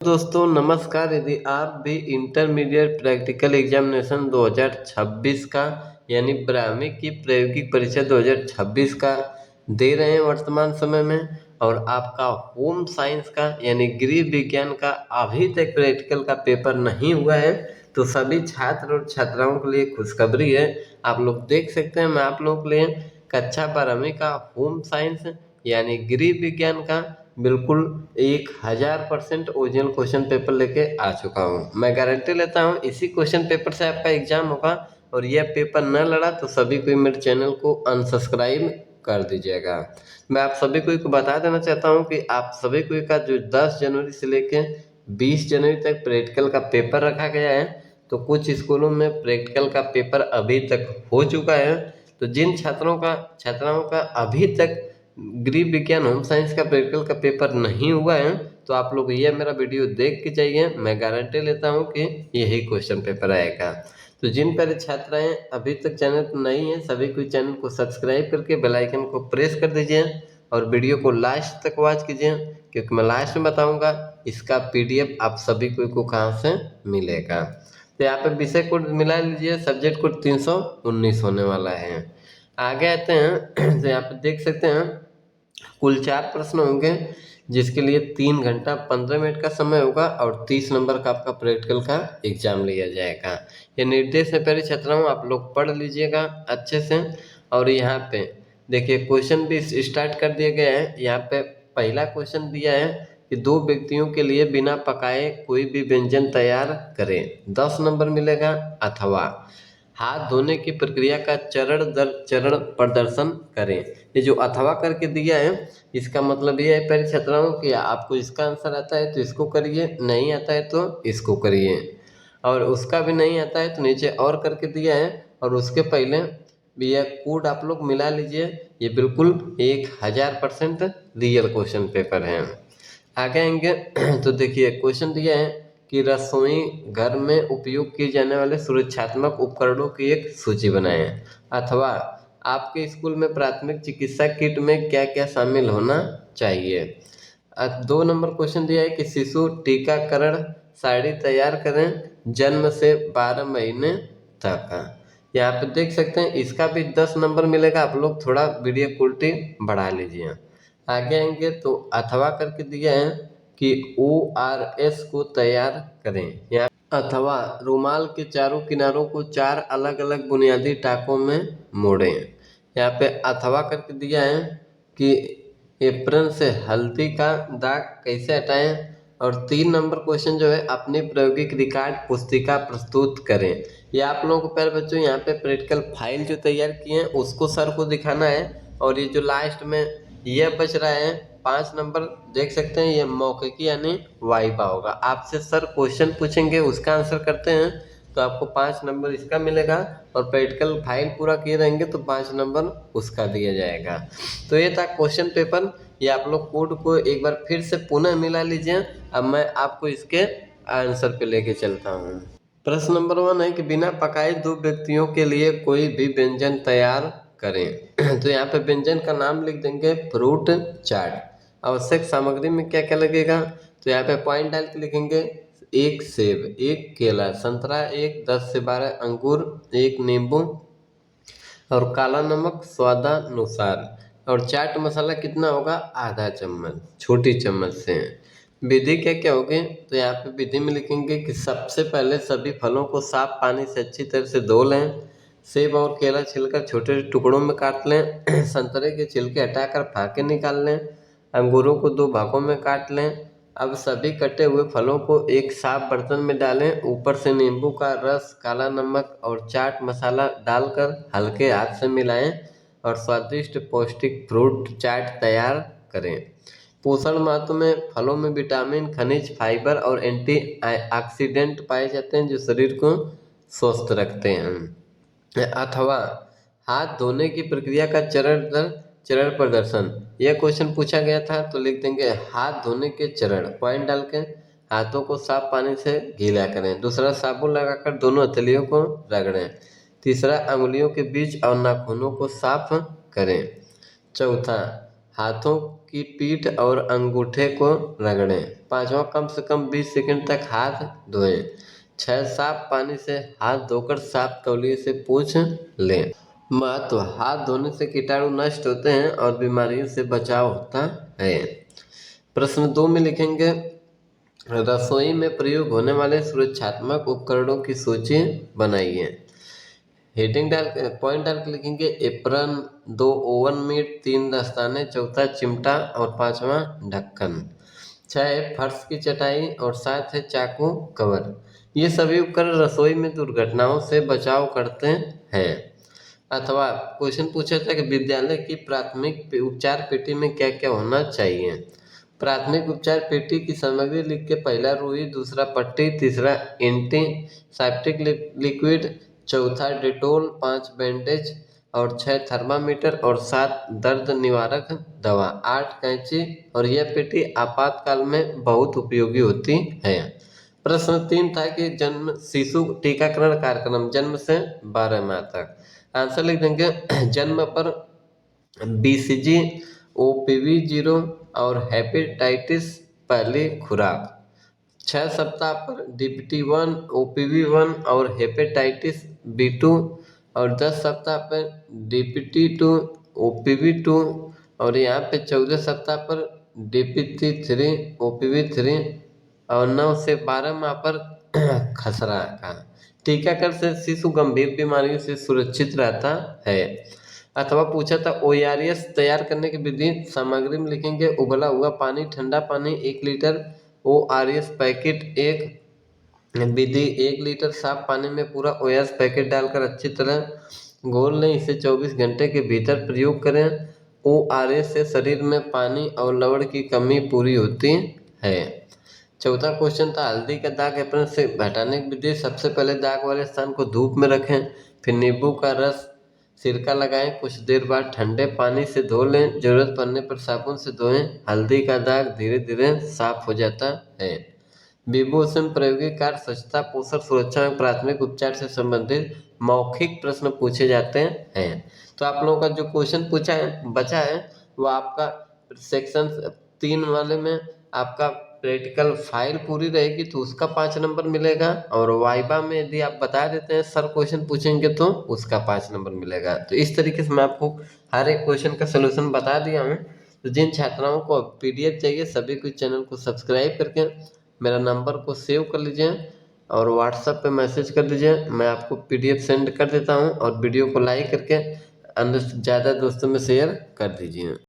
दोस्तों नमस्कार। यदि आप भी इंटरमीडिएट प्रैक्टिकल एग्जामिनेशन 2026 का यानी 12वीं की प्रायोगिक परीक्षा 2026 का दे रहे हैं वर्तमान समय में, और आपका होम साइंस का यानी गृह विज्ञान का अभी तक प्रैक्टिकल का पेपर नहीं हुआ है, तो सभी छात्र और छात्राओं के लिए खुशखबरी है। आप लोग देख सकते हैं, मैं आप लोगों के लिए कक्षा 12वीं का होम साइंस यानी गृह विज्ञान का बिल्कुल 1000% ओरिजिनल क्वेश्चन पेपर लेके आ चुका हूँ। मैं गारंटी लेता हूँ इसी क्वेश्चन पेपर से आपका एग्जाम होगा, और यह पेपर न लड़ा तो सभी को मेरे चैनल को अनसब्सक्राइब कर दीजिएगा। मैं आप सभी को बता देना चाहता हूँ कि आप सभी को का जो 10 जनवरी से लेके 20 जनवरी तक प्रैक्टिकल का पेपर रखा गया है, तो कुछ स्कूलों में प्रैक्टिकल का पेपर अभी तक हो चुका है। तो जिन छात्राओं का अभी तक गृह विज्ञान होम साइंस का प्रैक्टिकल का पेपर नहीं हुआ है, तो आप लोग ये मेरा वीडियो देख के जाइए। मैं गारंटी लेता हूँ कि यही क्वेश्चन पेपर आएगा। तो जिन पहले छात्राएं अभी तक चैनल पर नहीं है, सभी को चैनल को सब्सक्राइब करके बेल आइकन को प्रेस कर दीजिए और वीडियो को लास्ट तक वॉच कीजिए, क्योंकि मैं लास्ट में बताऊंगा इसका पीडीएफ आप सभी को कहाँ से मिलेगा। तो यहाँ पे विषय कोड मिला लीजिए, सब्जेक्ट कोड 319 होने वाला है। आगे आते हैं तो यहाँ पे देख सकते हैं कुल 4 प्रश्न होंगे, जिसके लिए 3 घंटा 15 मिनट का समय होगा और 30 नंबर का आपका प्रैक्टिकल का एग्जाम लिया जाएगा। ये निर्देश है पहले छात्राओं, आप लोग पढ़ लीजिएगा अच्छे से। और यहाँ पे देखिए क्वेश्चन भी स्टार्ट कर दिए गए हैं। यहाँ पे पहला क्वेश्चन दिया है कि 2 व्यक्तियों के लिए बिना पकाए कोई भी व्यंजन तैयार करें, 10 नंबर मिलेगा। अथवा हाथ धोने की प्रक्रिया का चरण दर चरण प्रदर्शन करें। ये जो अथवा करके दिया है, इसका मतलब ये है पहले छात्राओं कि आपको इसका आंसर आता है तो इसको करिए, नहीं आता है तो इसको करिए, और उसका भी नहीं आता है तो नीचे और करके दिया है, और उसके पहले भी यह कोड आप लोग मिला लीजिए। ये बिल्कुल 1000% रियल क्वेश्चन पेपर है। आगे आएंगे तो देखिए क्वेश्चन दिया है कि रसोई घर में उपयोग किए जाने वाले सुरक्षात्मक उपकरणों की एक सूची बनाएं। अथवा आपके स्कूल में प्राथमिक चिकित्सा किट में क्या क्या शामिल होना चाहिए। 2 नंबर क्वेश्चन दिया है कि शिशु टीकाकरण साड़ी तैयार करें जन्म से 12 महीने तक। यहाँ पे देख सकते हैं इसका भी 10 नंबर मिलेगा। आप लोग थोड़ा वीडियो क्वालिटी बढ़ा लीजिए। आगे आएंगे तो अथवा करके दिया है कि ORS को तैयार करें। यहाँ अथवा रुमाल के चारों किनारों को 4 अलग अलग बुनियादी टाकों में मोड़ें। यहाँ पे अथवा करके दिया है कि एप्रन से हल्दी का दाग कैसे हटाएं। और 3 नंबर क्वेश्चन जो है अपनी प्रायोगिक रिकॉर्ड पुस्तिका प्रस्तुत करें। ये आप लोगों को प्यारे बच्चों यहाँ पे प्रैक्टिकल फाइल जो तैयार किए हैं उसको सर को दिखाना है। और ये जो लास्ट में यह बच रहा है 5 नंबर, देख सकते हैं ये मौखिकी यानी वाइवा होगा। आपसे सर क्वेश्चन पूछेंगे, उसका आंसर करते हैं तो आपको 5 नंबर इसका मिलेगा, और प्रैक्टिकल फाइल पूरा किए रहेंगे तो 5 नंबर उसका दिया जाएगा। तो ये था क्वेश्चन पेपर। ये आप लोग कोड को एक बार फिर से पुनः मिला लीजिए। अब मैं आपको इसके आंसर पे लेके चलता हूँ। प्रश्न नंबर 1 है कि बिना पकाए 2 व्यक्तियों के लिए कोई भी व्यंजन तैयार करें। तो यहाँ पे व्यंजन का नाम लिख देंगे फ्रूट चाट। आवश्यक सामग्री में क्या क्या लगेगा, तो यहाँ पे पॉइंट डाल के लिखेंगे 1 सेब, 1 केला, संतरा 1, 10 से 12 अंगूर, 1 नींबू, और काला नमक स्वादानुसार, और चाट मसाला कितना होगा, आधा चम्मच, छोटी चम्मच से। विधि क्या क्या होगी, तो यहाँ पे विधि में लिखेंगे कि सबसे पहले सभी फलों को साफ पानी से अच्छी तरह से धो लें। सेब और केला छिलकर छोटे छोटे टुकड़ों में काट लें। संतरे के छिलके हटाकर फाके निकाल लें। अंगूरों को 2 भागों में काट लें। अब सभी कटे हुए फलों को एक साफ बर्तन में डालें। ऊपर से नींबू का रस, काला नमक और चाट मसाला डालकर हल्के हाथ से मिलाएं और स्वादिष्ट पौष्टिक फ्रूट चाट तैयार करें। पोषण महत्व में फलों में विटामिन, खनिज, फाइबर और एंटीऑक्सीडेंट पाए जाते हैं जो शरीर को स्वस्थ रखते हैं। अथवा हाथ धोने की प्रक्रिया का चरण दर चरण प्रदर्शन। यह क्वेश्चन पूछा गया था तो लिख देंगे हाथ धोने के चरण, पॉइंट डाल के हाथों को साफ पानी से गीला करें। दूसरा, साबुन लगाकर दोनों हथेलियों को रगड़ें। तीसरा, अंगुलियों के बीच और नाखूनों को साफ करें। चौथा, हाथों की पीठ और अंगूठे को रगड़ें। 5वां, कम से कम 20 सेकंड तक हाथ धोएं। 6, साफ पानी से हाथ धोकर साफ तौलिए से पोंछ लें। महत्व, हाथ धोने से कीटाणु नष्ट होते हैं और बीमारियों से बचाव होता है। प्रश्न 2 में लिखेंगे, रसोई में प्रयोग होने वाले सुरक्षात्मक उपकरणों की सूची बनाइए। हेडिंग डाल पॉइंट डाल के लिखेंगे, एप्रन, 2 ओवन मिट, 3 दस्ताने, 4 चिमटा और 5वां ढक्कन। 6, फर्श की चटाई और 7 है चाकू कवर। ये सभी उपकरण रसोई में दुर्घटनाओं से बचाव करते हैं। अथवा क्वेश्चन पूछा था कि विद्यालय की प्राथमिक उपचार पेटी में क्या क्या होना चाहिए। प्राथमिक उपचार पेटी की सामग्री लिख के, पहला रुई, दूसरा पट्टी, तीसरा एंटीसेप्टिक लिक्विड, 4 डेटोल, 5 बैंडेज और 6 थर्मामीटर और 7 दर्द निवारक दवा, 8 कैंची। और यह पेटी आपातकाल में बहुत उपयोगी होती है। प्रश्न 3 था कि जन्म शिशु टीकाकरण कार्यक्रम जन्म से 12 माह तक। आंसर लिख देंगे, जन्म पर BCG, OPV 0 और हेपेटाइटिस पहली खुराक। 6 सप्ताह पर DPT 1, OPV 1 और हेपेटाइटिस B2 और 10 सप्ताह पर DPT 2, OPV 2 और यहाँ पे 14 सप्ताह पर DPT 3, OPV 3 और 9 से 12 माह पर खसरा का। टीकाकरण से शिशु गंभीर बीमारियों से सुरक्षित रहता है। अथवा पूछा था ORS तैयार करने की विधि। सामग्री में लिखेंगे, उबला हुआ पानी, ठंडा पानी 1 लीटर, ORS पैकेट 1। विधि, 1 लीटर साफ पानी में पूरा ORS पैकेट डालकर अच्छी तरह घोल लें। इसे 24 घंटे के भीतर प्रयोग करें। ORS से शरीर में पानी और लवण की कमी पूरी होती है। 4था क्वेश्चन था, हल्दी का दाग एप्रन से हटाने की विधि। सबसे पहले दाग वाले स्थान को धूप में रखें, फिर नींबू का रस सिरका लगाएं, कुछ देर बाद ठंडे पानी से धो लें, जरूरत पड़ने पर साबुन से धोएं। हल्दी का दाग धीरे धीरे साफ हो जाता है। विभूषण प्रायोगिक कार्य, स्वच्छता, पोषण, सुरक्षा एवं प्राथमिक उपचार से संबंधित मौखिक प्रश्न पूछे जाते हैं। तो आप लोगों का जो क्वेश्चन पूछा है बचा है वो आपका सेक्शन 3 वाले में आपका प्रैक्टिकल फाइल पूरी रहेगी तो उसका 5 नंबर मिलेगा, और वाइवा में यदि आप बता देते हैं सर क्वेश्चन पूछेंगे तो उसका 5 नंबर मिलेगा। तो इस तरीके से मैं आपको हर एक क्वेश्चन का सलूशन बता दिया हूँ। तो जिन छात्राओं को PDF चाहिए सभी को चैनल को सब्सक्राइब करके मेरा नंबर को सेव कर लीजिए और व्हाट्सएप पे मैसेज कर दीजिए, मैं आपको PDF सेंड कर देता हूँ। और वीडियो को लाइक करके ज़्यादा दोस्तों में शेयर कर दीजिए।